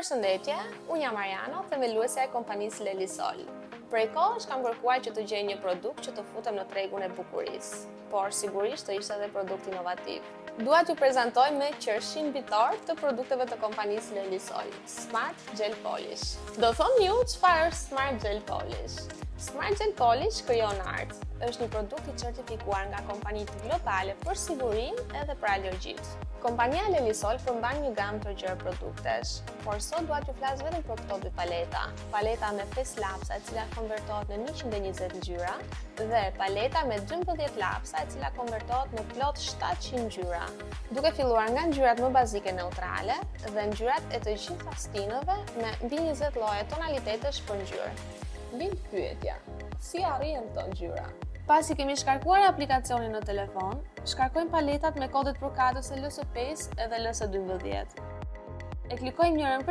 Përshëndetje, unë jam Mariana, themeluesja e kompanisë Lelisol. Prej kohësh kam kërkuar që të gjej një produkt që të futem në tregun e bukurisë, por sigurisht të ishte edhe produkt inovativ. Dua t'ju prezantoj me qershin mbitar të produkteve të kompanisë Lelisol, Smart Gel Polish. Do thoni ju çfarë është Smart Gel Polish? Smart Gel Polish krijon art. Është një produkt i certifikuar nga kompanitë globale për sigurinë edhe për alergjitë. Kompania Lelisol përmban një gamë të gjerë produktesh, por sot dua t'ju flas vetëm për këto dy paleta. Paleta me 5 lapsa, e cila konvertohet në 120 ngjyra, dhe paleta me 12 lapsa, e cila konvertohet në plot 700 ngjyra. Duke filluar nga ngjyrat më bazike neutrale dhe ngjyrat e të gjitha stinëve me mbi 20 lloje tonalitetesh për ngjyrë. Lind pyetja: si arrihen këto ngjyra? Pasi kemi shkarkuar aplikacionin në telefon, shkarkojmë paletat me kodet përkatëse LS5 edhe LS12. E klikojmë njërën